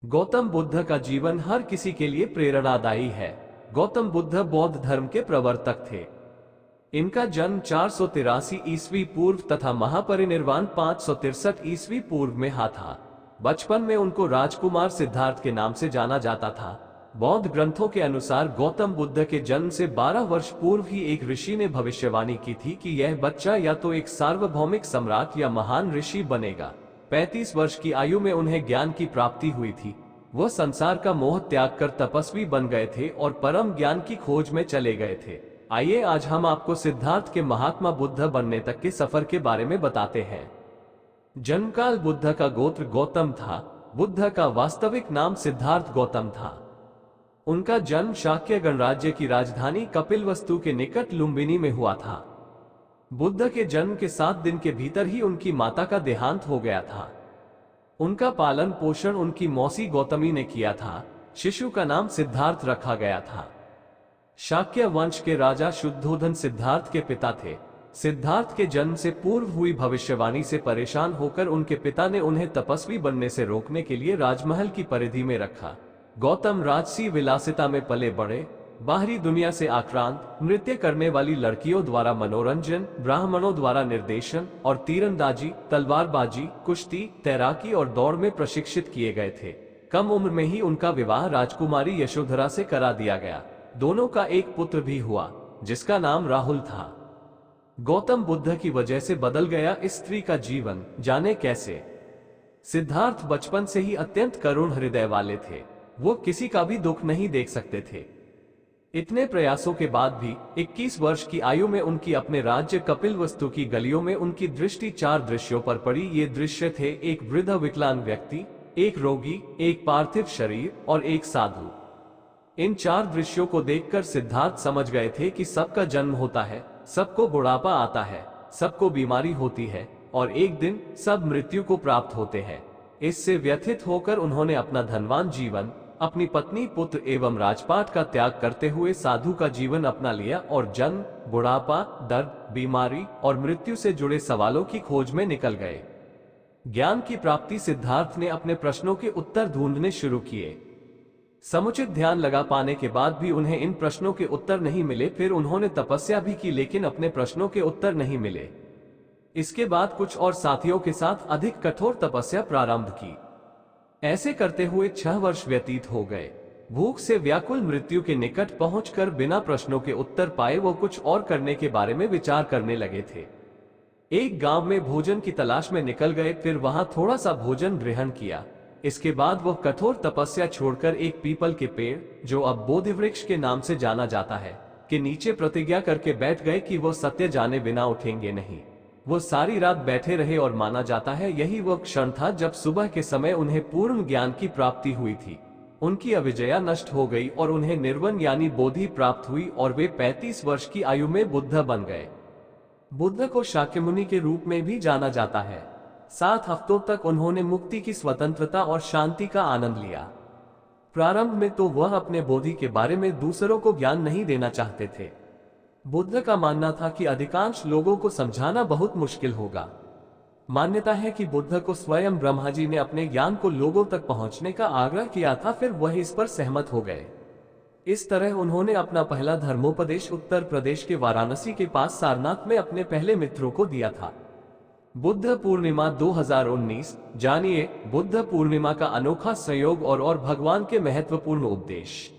गौतम बुद्ध का जीवन हर किसी के लिए प्रेरणादायी है। गौतम बुद्ध बौद्ध धर्म के प्रवर्तक थे। इनका जन्म 483 ईस्वी पूर्व तथा महापरिनिर्वाण 563 ईस्वी पूर्व में था। बचपन में उनको राजकुमार सिद्धार्थ के नाम से जाना जाता था। बौद्ध ग्रंथों के अनुसार गौतम बुद्ध के जन्म से 12 वर्ष पूर्व ही एक ऋषि ने भविष्यवाणी की थी कि यह बच्चा या तो एक सार्वभौमिक सम्राट या महान ऋषि बनेगा। 35 वर्ष की आयु में उन्हें ज्ञान की प्राप्ति हुई थी। वह संसार का मोह त्याग कर तपस्वी बन गए थे और परम ज्ञान की खोज में चले गए थे। आइए आज हम आपको सिद्धार्थ के महात्मा बुद्ध बनने तक के सफर के बारे में बताते हैं। जन्मकाल बुद्ध का गोत्र गौतम था। बुद्ध का वास्तविक नाम सिद्धार्थ गौतम था। उनका जन्म शाक्य गणराज्य की राजधानी कपिलवस्तु के निकट लुम्बिनी में हुआ था। बुद्ध के जन्म के 7 दिन के भीतर ही उनकी माता का देहांत हो गया था। उनका पालन पोषण उनकी मौसी गौतमी ने किया था। शिशु का नाम सिद्धार्थ रखा गया था। शाक्य वंश के राजा शुद्धोधन सिद्धार्थ के पिता थे। सिद्धार्थ के जन्म से पूर्व हुई भविष्यवाणी से परेशान होकर उनके पिता ने उन्हें तपस्वी बनने से रोकने के लिए राजमहल की परिधि में रखा। गौतम राजसी विलासिता में पले बढ़े। बाहरी दुनिया से आक्रांत, नृत्य करने वाली लड़कियों द्वारा मनोरंजन, ब्राह्मणों द्वारा निर्देशन और तीरंदाजी, तलवारबाजी, कुश्ती, तैराकी और दौड़ में प्रशिक्षित किए गए थे। कम उम्र में ही उनका विवाह राजकुमारी यशोधरा से करा दिया गया। दोनों का एक पुत्र भी हुआ जिसका नाम राहुल था। गौतम बुद्ध की वजह से बदल गया इस स्त्री का जीवन, जाने कैसे। सिद्धार्थ बचपन से ही अत्यंत करुण हृदय वाले थे। वो किसी का भी दुख नहीं देख सकते थे। इतने प्रयासों के बाद भी 21 वर्ष की आयु में उनकी अपने राज्य कपिलवस्तु की गलियों में उनकी दृष्टि 4 दृश्यों पर पड़ी। ये दृश्य थे एक वृद्ध विकलांग व्यक्ति, एक रोगी, एक पार्थिव शरीर और एक साधु। इन 4 दृश्यों को देखकर सिद्धार्थ समझ गए थे कि सबका जन्म होता है, सबको बुढ़ापा आता है, सबको बीमारी होती है और एक दिन सब मृत्यु को प्राप्त होते हैं। इससे व्यथित होकर उन्होंने अपना धनवान जीवन, अपनी पत्नी, पुत्र एवं राजपाट का त्याग करते हुए साधु का जीवन अपना लिया और जन्म, बुढ़ापा, दर्द, बीमारी और मृत्यु से जुड़े सवालों की खोज में निकल गए। ज्ञान की प्राप्ति सिद्धार्थ ने अपने प्रश्नों के उत्तर ढूंढने शुरू किए। समुचित ध्यान लगा पाने के बाद भी उन्हें इन प्रश्नों के उत्तर नहीं मिले। फिर उन्होंने तपस्या भी की लेकिन अपने प्रश्नों के उत्तर नहीं मिले। इसके बाद कुछ और साथियों के साथ अधिक कठोर तपस्या प्रारंभ की। ऐसे करते हुए 6 वर्ष व्यतीत हो गए। भूख से व्याकुल मृत्यु के निकट पहुंचकर बिना प्रश्नों के उत्तर पाए वो कुछ और करने के बारे में विचार करने लगे थे। एक गांव में भोजन की तलाश में निकल गए, फिर वहां थोड़ा सा भोजन ग्रहण किया। इसके बाद वह कठोर तपस्या छोड़कर एक पीपल के पेड़, जो अब बोधि वृक्ष के नाम से जाना जाता है, के नीचे प्रतिज्ञा करके बैठ गए कि वो सत्य जाने बिना उठेंगे नहीं। वो सारी रात बैठे रहे और माना जाता है यही वह क्षण था जब सुबह के समय उन्हें पूर्ण ज्ञान की प्राप्ति हुई थी। उनकी अविजया नष्ट हो गई और उन्हें निर्वाण यानी बोधि प्राप्त हुई और वे 35 वर्ष की आयु में बुद्ध बन गए। बुद्ध को शाक्यमुनि के रूप में भी जाना जाता है। 7 हफ्तों तक उन्होंने मुक्ति की स्वतंत्रता और शांति का आनंद लिया। प्रारंभ में तो वह अपने बोधि के बारे में दूसरों को ज्ञान नहीं देना चाहते थे। बुद्ध का मानना था कि अधिकांश लोगों को समझाना बहुत मुश्किल होगा। मान्यता है कि बुद्ध को स्वयं ब्रह्मा जी ने अपने ज्ञान को लोगों तक पहुंचने का आग्रह किया था, फिर वह इस पर सहमत हो गए। इस तरह उन्होंने अपना पहला धर्मोपदेश उत्तर प्रदेश के वाराणसी के पास सारनाथ में अपने पहले मित्रों को दिया था। बुद्ध पूर्णिमा 2019। जानिए बुद्ध पूर्णिमा का अनोखा संयोग और भगवान के महत्वपूर्ण उपदेश।